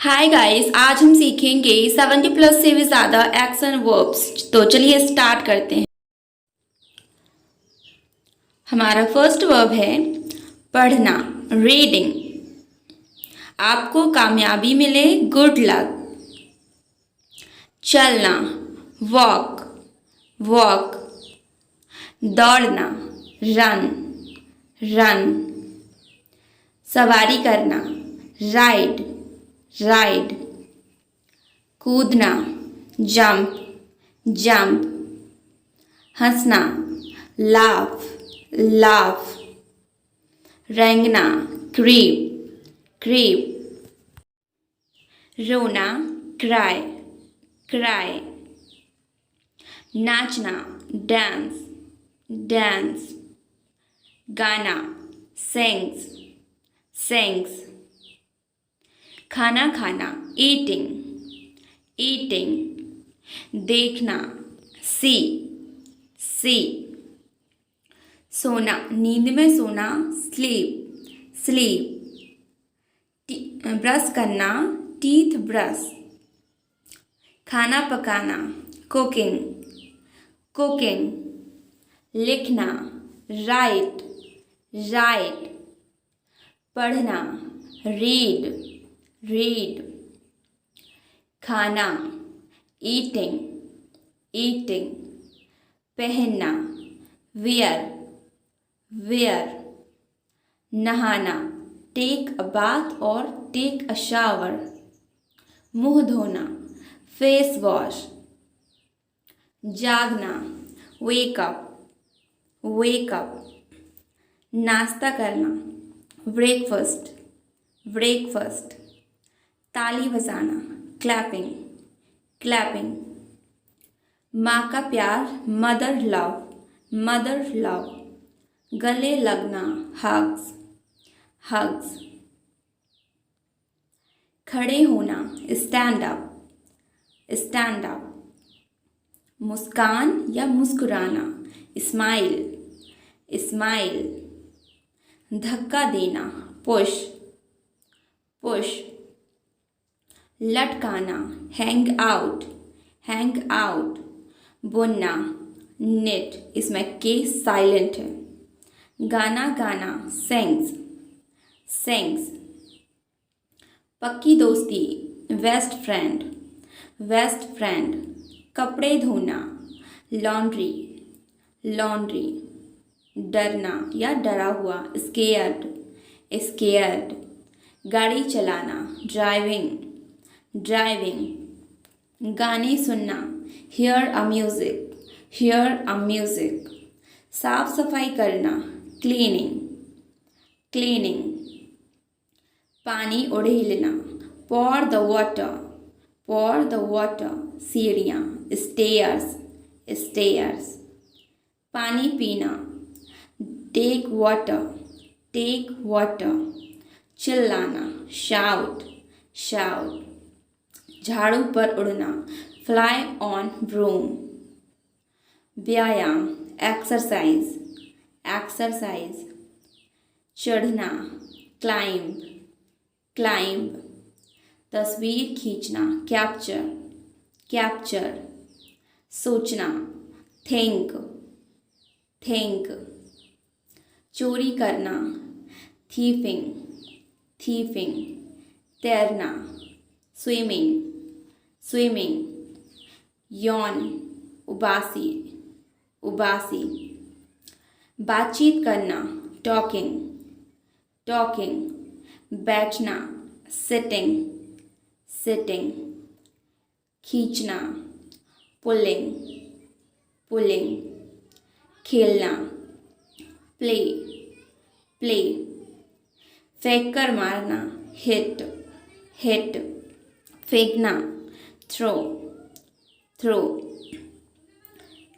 Hi guys, आज हम सीखेंगे 70+ से भी ज़्यादा एक्शन वर्ब्स। तो चलिए स्टार्ट करते हैं। हमारा फर्स्ट वर्ब है पढ़ना, रीडिंग। आपको कामयाबी मिले, गुड लक। चलना, वॉक, वॉक। दौड़ना, रन, रन। सवारी करना, राइड, राइड। कूदना, जंप, जंप। हंसना, लाफ, लाफ। रेंगना, क्रीप, क्रीप। रोना, क्राई, क्राई। नाचना, डांस, डांस। गाना, सिंग्स, सिंग्स। खाना खाना, ईटिंग, ईटिंग। देखना, सी, सी। सोना, नींद में सोना, स्लीप, स्लीप। ब्रश करना, टीथ ब्रश। खाना पकाना, कुकिंग, कुकिंग। लिखना, राइट, राइट। पढ़ना, रीड, रीड। खाना, ईटिंग, ईटिंग। पहनना, वियर, वियर। नहाना, टेक अ बाथ और टेक अ शावर। मुंह धोना, फेस वॉश। जागना, वेक अप, वेक अप। नाश्ता करना, ब्रेकफास्ट, ब्रेकफास्ट। ताली बजाना, क्लैपिंग, क्लैपिंग। माँ का प्यार, मदर लव, मदर लव। गले लगना, हग्स, हग्स। खड़े होना, स्टैंड अप, स्टैंड अप। मुस्कान या मुस्कुराना, स्माइल, स्माइल। धक्का देना, पुश, पुश। लटकाना, हैंग आउट, हैंग आउट। बुनना, निट, इसमें के साइलेंट है। गाना गाना, सिंग्स, सिंग्स। पक्की दोस्ती, बेस्ट फ्रेंड, बेस्ट फ्रेंड। कपड़े धोना, लॉन्ड्री, लॉन्ड्री। डरना या डरा हुआ, स्केयर्ड, स्केयर्ड। गाड़ी चलाना, ड्राइविंग, ड्राइविंग। गाने सुनना, here a music, here a music. साफ सफाई करना, क्लीनिंग, क्लीनिंग। पानी उड़ेलना, पॉर द वाटर, पॉर द वाटर। सीढ़ियाँ, स्टेयर्स, स्टेयर्स। पानी पीना, टेक वाटर, टेक वाटर। चिल्लाना, शाउट, शाउट। झाड़ू पर उड़ना, फ्लाई ऑन ब्रूम। व्यायाम, एक्सरसाइज, एक्सरसाइज। चढ़ना, क्लाइंब, क्लाइंब। तस्वीर खींचना, कैप्चर, कैप्चर। सोचना, थिंक, थिंक। चोरी करना, थीफिंग, थीफिंग। तैरना, स्विमिंग, स्विमिंग। यौन, उबासी, उबासी। बातचीत करना, टॉकिंग, टॉकिंग। बैठना, सिटिंग, सिटिंग। खींचना, पुलिंग, पुलिंग। खेलना, प्ले, प्ले। फेंक कर मारना, हिट, हिट। फेंकना, थ्रो, थ्रो।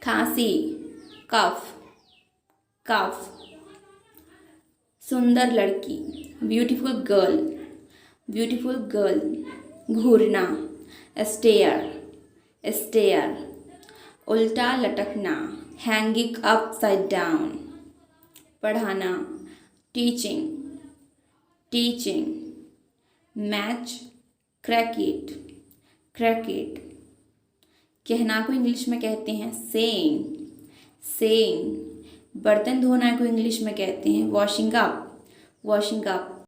खांसी, कफ, कफ। सुंदर लड़की, ब्यूटीफुल गर्ल, ब्यूटीफुल गर्ल। घूरना, स्टेयर, स्टेयर। उल्टा लटकना, हैंगिंग अपसाइड डाउन। पढ़ाना, teaching, teaching. Match cricket, cricket. कहना को इंग्लिश में कहते हैं सेइंग, सेइंग। बर्तन धोना को इंग्लिश में कहते हैं वॉशिंग अप, वॉशिंग अप।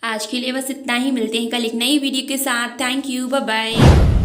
आज के लिए बस इतना ही, मिलते हैं कल एक नई वीडियो के साथ। Thank you, bye bye.